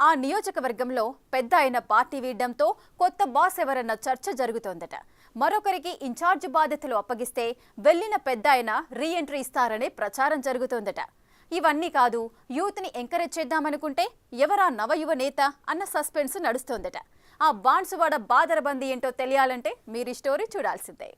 ఆ నియోజకవర్గంలో పెద్ద అయిన పార్టీ వీడడంతో కొత్త బాస్ ఎవరన్న చర్చ జరుగుతోందట. మరొకరికి ఇన్ఛార్జ్ బాధ్యతలు అప్పగిస్తే వెళ్లిన పెద్ద అయిన రీఎంట్రీ ఇస్తారనే ప్రచారం జరుగుతోందట. ఇవన్నీ కాదు, యూత్ని ఎంకరేజ్ చేద్దామనుకుంటే ఎవరా నవయువ నేత అన్న సస్పెన్స్ నడుస్తోందట. ఆ బాన్సువాడ బాదరబందీ ఏంటో తెలియాలంటే మీరు ఈ స్టోరీ చూడాల్సిందే.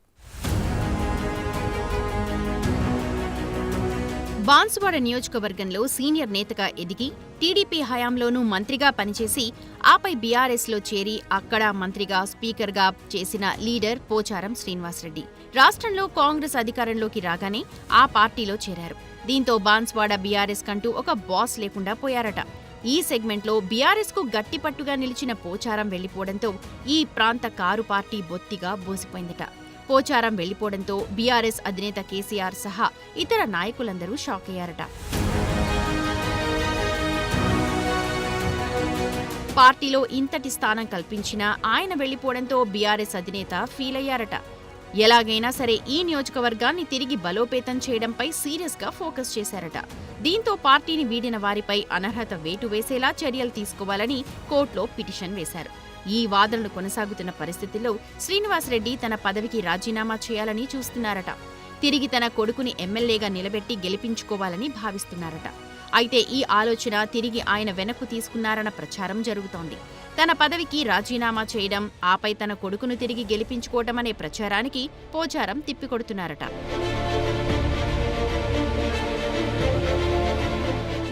బాన్సువాడ నియోజకవర్గంలో సీనియర్ నేతగా ఎదిగి టీడీపీ హయాంలోనూ మంత్రిగా పనిచేసి ఆపై బీఆర్ఎస్లో చేరి అక్కడ మంత్రిగా స్పీకర్గా చేసిన లీడర్ పోచారం శ్రీనివాసరెడ్డి రాష్ట్రంలో కాంగ్రెస్ అధికారంలోకి రాగానే ఆ పార్టీలో చేరారు. దీంతో బాన్సువాడ బీఆర్ఎస్ కంటూ ఒక బాస్ లేకుండా పోయారట. ఈ సెగ్మెంట్లో బీఆర్ఎస్ కు గట్టిపట్టుగా నిలిచిన పోచారం వెళ్లిపోవడంతో ఈ ప్రాంత కారు పార్టీ బొత్తిగా బోసిపోయిందట. పోచారం వెళ్లిపోవడంతో బీఆర్ఎస్ అధినేత కేసీఆర్ సహా ఇతర నాయకులందరూ షాక్ అయ్యారట. పార్టీలో ఇంతటి స్థానం కల్పించినా ఆయన వెళ్లిపోవడంతో బీఆర్ఎస్ అధినేత ఫీల్ అయ్యారట. ఎలాగైనా సరే ఈ నియోజకవర్గాన్ని తిరిగి బలోపేతం చేయడంపై సీరియస్ గా ఫోకస్ చేశారట. దీంతో పార్టీని వీడిన వారిపై అనర్హత వేటు వేసేలా చర్యలు తీసుకోవాలని కోర్టులో పిటిషన్ వేశారు. ఈ వాదనలు కొనసాగుతున్న పరిస్థితుల్లో శ్రీనివాసరెడ్డి తన పదవికి రాజీనామా చేయాలని చూస్తున్నారట. తిరిగి తన కొడుకుని ఎమ్మెల్యేగా నిలబెట్టి గెలిపించుకోవాలని భావిస్తున్నారట. అయితే ఈ ఆలోచన తిరిగి ఆయన వెనక్కు తీసుకున్నారన్న ప్రచారం జరుగుతోంది. తన పదవికి రాజీనామా చేయడం, ఆపై తన కొడుకును తిరిగి గెలిపించుకోవటం అనే ప్రచారానికి పోచారం తిప్పికొడుతున్నారట.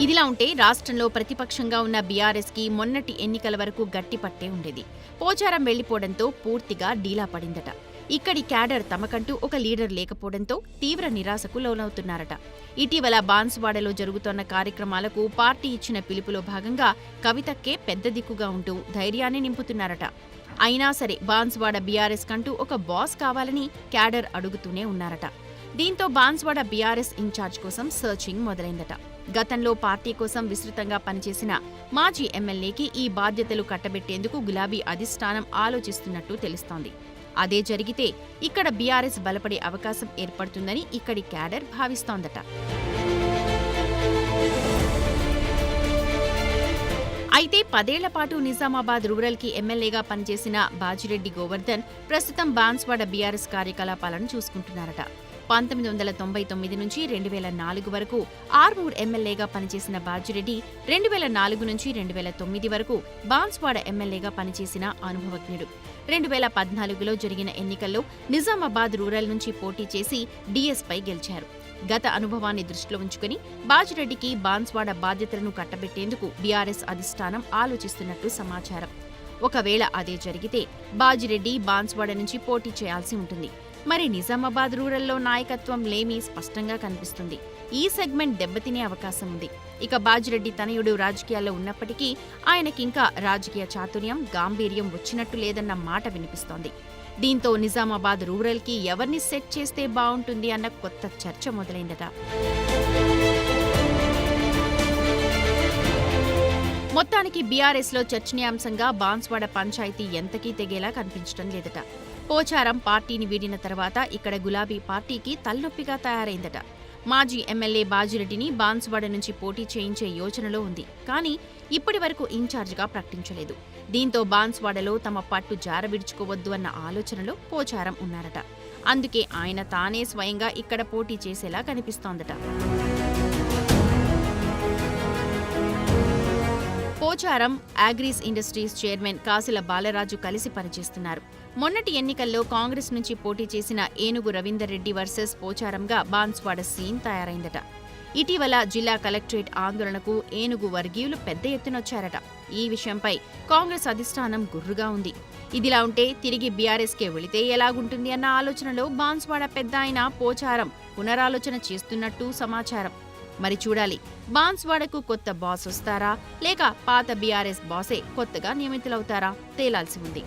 ఇదిలా ఉంటే రాష్ట్రంలో ప్రతిపక్షంగా ఉన్న బీఆర్ఎస్కి మొన్నటి ఎన్నికల వరకు గట్టిపట్టే ఉండేది. పోచారం వెళ్లిపోవడంతో పూర్తిగా డీలా పడిందట. ఇక్కడి క్యాడర్ తమకంటూ ఒక లీడర్ లేకపోవడంతో తీవ్ర నిరాశకు లోనవుతున్నారట. ఇటీవల బాన్సువాడలో జరుగుతోన్న కార్యక్రమాలకు పార్టీ ఇచ్చిన పిలుపులో భాగంగా కవితక్కే పెద్ద దిక్కుగా ఉంటూ ధైర్యాన్ని నింపుతున్నారట. అయినా సరే బాన్సువాడ బీఆర్ఎస్ కంటూ ఒక బాస్ కావాలని క్యాడర్ అడుగుతూనే ఉన్నారట. దీంతో బాన్సువాడ బీఆర్ఎస్ ఇన్ఛార్జ్ కోసం సర్చింగ్ మొదలైందట. గతంలో పార్టీ కోసం విస్తృతంగా పనిచేసిన మాజీ ఎమ్మెల్యేకి ఈ బాధ్యతలు కట్టబెట్టేందుకు గులాబీ అధిష్టానం ఆలోచిస్తున్నట్టు తెలుస్తోంది. అదే జరిగితే ఇక్కడ బీఆర్ఎస్ బలపడే అవకాశం ఏర్పడుతుందని ఇక్కడి క్యాడర్ భావిస్తోందట. అయితే 10 ఏళ్ల పాటు నిజామాబాద్ రూరల్కి ఎమ్మెల్యేగా పనిచేసిన బాజిరెడ్డి గోవర్ధన్ ప్రస్తుతం బాన్సువాడ బీఆర్ఎస్ కార్యకలాపాలను చూసుకుంటున్నారట. 1999 నుంచి 2004 వరకు ఆర్మూర్ ఎమ్మెల్యేగా పనిచేసిన బాజిరెడ్డి 2004 నుంచి 2009 వరకు బాన్సువాడ ఎమ్మెల్యేగా పనిచేసిన అనుభవజ్ఞుడు. 2014లో జరిగిన ఎన్నికల్లో నిజామాబాద్ రూరల్ నుంచి పోటీ చేసి డీఎస్పై గెలిచారు. గత అనుభవాన్ని దృష్టిలో ఉంచుకుని బాజిరెడ్డికి బాన్సువాడ బాధ్యతలను కట్టబెట్టేందుకు బీఆర్ఎస్ అధిష్టానం ఆలోచిస్తున్నట్టు సమాచారం. ఒకవేళ అదే జరిగితే బాజిరెడ్డి బాన్సువాడ నుంచి పోటీ చేయాల్సి ఉంటుంది. మరి నిజామాబాద్ రూరల్లో నాయకత్వం లేమి స్పష్టంగా కనిపిస్తుంది. ఈ సెగ్మెంట్ దెబ్బతినే అవకాశం ఉంది. ఇక బాజిరెడ్డి తనయుడు రాజకీయాల్లో ఉన్నప్పటికీ ఆయనకింకా రాజకీయ చాతుర్యం, గాంభీర్యం వచ్చినట్టు లేదన్న మాట వినిపిస్తోంది. దీంతో నిజామాబాద్ రూరల్కి ఎవరిని సెట్ చేస్తే బావుంటుంది అన్న కొత్త చర్చ మొదలైందట. మొత్తానికి బీఆర్ఎస్లో చర్చనీయాంశంగా బాన్సువాడ పంచాయతీ ఎంతకీ తెగేలా కనిపించడం లేదట. పోచారం పార్టీని వీడిన తర్వాత ఇక్కడ గులాబీ పార్టీకి తలనొప్పిగా తయారైందట. మాజీ ఎమ్మెల్యే బాజిరెడ్డిని బాన్సువాడ నుంచి పోటీ చేయించే యోచనలో ఉంది. కానీ ఇప్పటి వరకు ఇన్ఛార్జిగా ప్రకటించలేదు. దీంతో బాన్సువాడలో తమ పట్టు జారవిడుచుకోవద్దు అన్న ఆలోచనలో పోచారం ఉన్నారట. అందుకే ఆయన తానే స్వయంగా ఇక్కడ పోటీ చేసేలా కనిపిస్తోందట. Pocharam Agros industries chairman Kasula Balaraju కలిసి పనిచేస్తున్నారు. మొన్నటి ఎన్నికల్లో కాంగ్రెస్ నుంచి పోటీ చేసిన ఏనుగు రవీందర్ రెడ్డి వర్సెస్ పోచారంగా బాన్సువాడ సీన్ తయారైందట. ఇటీవల జిల్లా కలెక్టరేట్ ఆందోళనకు ఏనుగు వర్గీయులు పెద్ద ఎత్తునొచ్చారట. ఈ విషయంపై కాంగ్రెస్ అధిష్టానం గుర్రుగా ఉంది. ఇదిలా ఉంటే తిరిగి బీఆర్ఎస్కే వెళితే ఎలాగుంటుంది అన్న ఆలోచనలో బాన్సువాడ పెద్ద అయిన పోచారం పునరాలోచన చేస్తున్నట్టు సమాచారం. మరి చూడాలి, బాన్సువాడకు కొత్త బాస్ వస్తారా లేక పాత బీఆర్ఎస్ బాసే కొత్తగా నియమితులవుతారా తేలాల్సి ఉంది.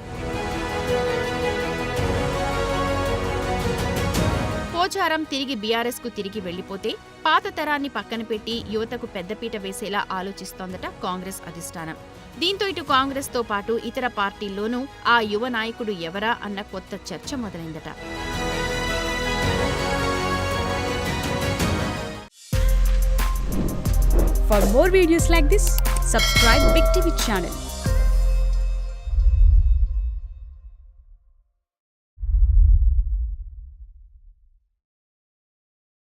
పోచారం తిరిగి బీఆర్ఎస్ కు తిరిగి వెళ్లిపోతే పాత తరాన్ని పక్కన పెట్టి యువతకు పెద్దపీట వేసేలా ఆలోచిస్తోందట కాంగ్రెస్ అధిష్టానం. దీంతో ఇటు కాంగ్రెస్ తో పాటు ఇతర పార్టీల్లోనూ ఆ యువ నాయకుడు ఎవరా అన్న కొత్త చర్చ మొదలైందట. For more videos like this, Subscribe Big TV channel